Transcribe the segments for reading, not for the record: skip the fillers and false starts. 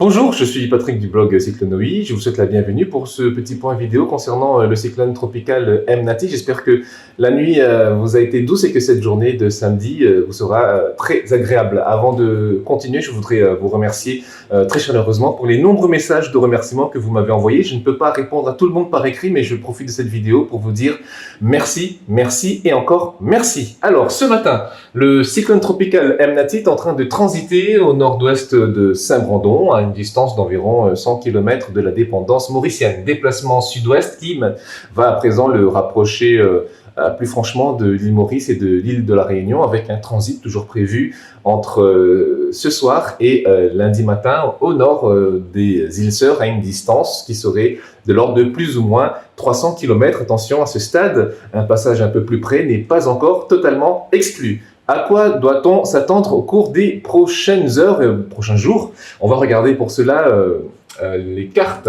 Bonjour, je suis Patrick du blog Cyclonoï. Je vous souhaite la bienvenue pour ce petit point vidéo concernant le cyclone tropical Mnati. J'espère que la nuit vous a été douce et que cette journée de samedi vous sera très agréable. Avant de continuer, je voudrais vous remercier très chaleureusement pour les nombreux messages de remerciements que vous m'avez envoyés. Je ne peux pas répondre à tout le monde par écrit, mais je profite de cette vidéo pour vous dire merci, merci et encore merci. Alors, ce matin, le cyclone tropical Mnati est en train de transiter au nord-ouest de Saint-Brandon, à une distance d'environ 100 km de la dépendance mauricienne. Déplacement sud-ouest qui va à présent le rapprocher plus franchement de l'île Maurice et de l'île de la Réunion, avec un transit toujours prévu entre ce soir et lundi matin au nord des îles Sœurs, à une distance qui serait de l'ordre de plus ou moins 300 km. Attention, à ce stade, un passage un peu plus près n'est pas encore totalement exclu. À quoi doit-on s'attendre au cours des prochaines heures et prochains jours? On va regarder pour cela les cartes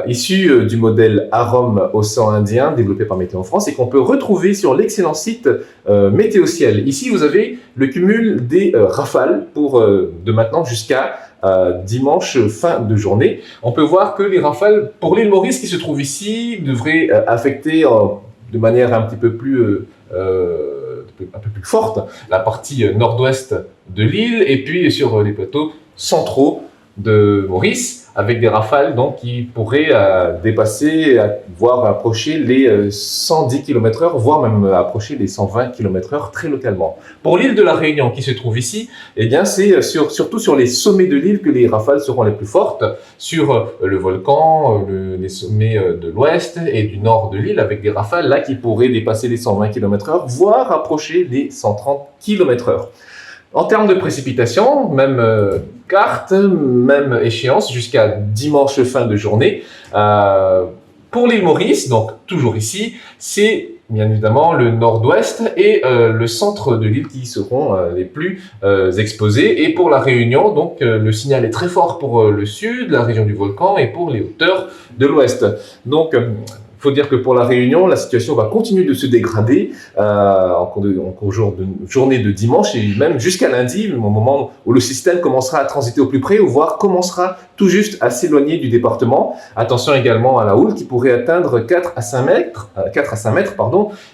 issues du modèle AROM Océan Indien développé par Météo France et qu'on peut retrouver sur l'excellent site Météo Ciel. Ici, vous avez le cumul des rafales pour de maintenant jusqu'à dimanche fin de journée. On peut voir que les rafales pour l'île Maurice qui se trouve ici devraient affecter de manière un petit peu plus forte la partie nord-ouest de l'île et puis sur les plateaux centraux de Maurice avec des rafales donc, qui pourraient dépasser, voire approcher les 110 km/h, voire même approcher les 120 km/h très localement. Pour l'île de la Réunion qui se trouve ici, eh bien c'est surtout sur les sommets de l'île que les rafales seront les plus fortes, sur le volcan, les sommets de l'ouest et du nord de l'île, avec des rafales là qui pourraient dépasser les 120 km/h, voire approcher les 130 km/h. En termes de précipitations, même carte, même échéance, jusqu'à dimanche fin de journée. Pour l'île Maurice, donc toujours ici, c'est bien évidemment le nord-ouest et le centre de l'île qui seront les plus exposés. Et pour la Réunion, donc le signal est très fort pour le sud, la région du volcan et pour les hauteurs de l'ouest. Donc, il faut dire que pour la Réunion, la situation va continuer de se dégrader en cours de journée de dimanche et même jusqu'à lundi, au moment où le système commencera à transiter au plus près ou voire commencera tout juste à s'éloigner du département. Attention également à la houle qui pourrait atteindre 4 à 5 mètres,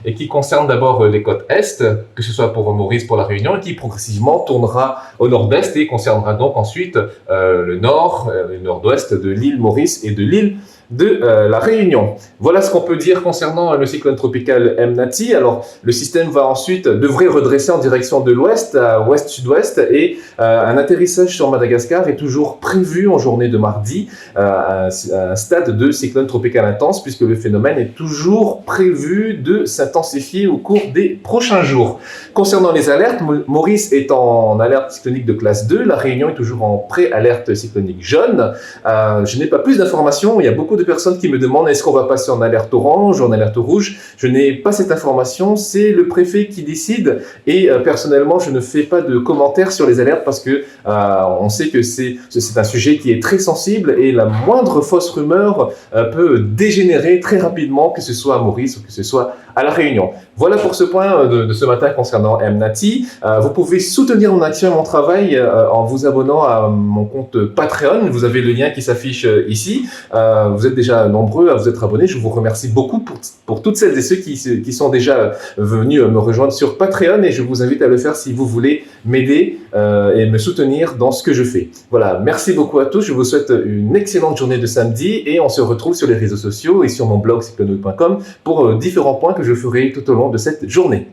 et qui concerne d'abord les côtes est, que ce soit pour Maurice, pour la Réunion, et qui progressivement tournera au nord-est et concernera donc ensuite le nord, le nord-ouest de l'île Maurice et de l'île de la Réunion. Voilà ce qu'on peut dire concernant le cyclone tropical Mnati. Alors, le système devrait redresser en direction de l'ouest, à ouest-sud-ouest, et un atterrissage sur Madagascar est toujours prévu en journée de mardi, à un stade de cyclone tropical intense, puisque le phénomène est toujours prévu de s'intensifier au cours des prochains jours. Concernant les alertes, Maurice est en alerte cyclonique de classe 2, la Réunion est toujours en pré-alerte cyclonique jaune. Je n'ai pas plus d'informations, il y a beaucoup de personnes qui me demandent est-ce qu'on va passer en alerte orange ou en alerte rouge. Je n'ai pas cette information, c'est le préfet qui décide et personnellement je ne fais pas de commentaires sur les alertes parce que on sait que c'est un sujet qui est très sensible et la moindre fausse rumeur peut dégénérer très rapidement, que ce soit à Maurice ou que ce soit à la Réunion. Voilà pour ce point de ce matin concernant Mnati. Vous pouvez soutenir mon action et mon travail en vous abonnant à mon compte Patreon. Vous avez le lien qui s'affiche ici. Vous êtes déjà nombreux à vous être abonnés. Je vous remercie beaucoup pour toutes celles et ceux qui sont déjà venus me rejoindre sur Patreon et je vous invite à le faire si vous voulez m'aider et me soutenir dans ce que je fais. Voilà, merci beaucoup à tous. Je vous souhaite une excellente journée de samedi et on se retrouve sur les réseaux sociaux et sur mon blog cyclonoï.com pour différents points que je ferai tout au long de cette journée.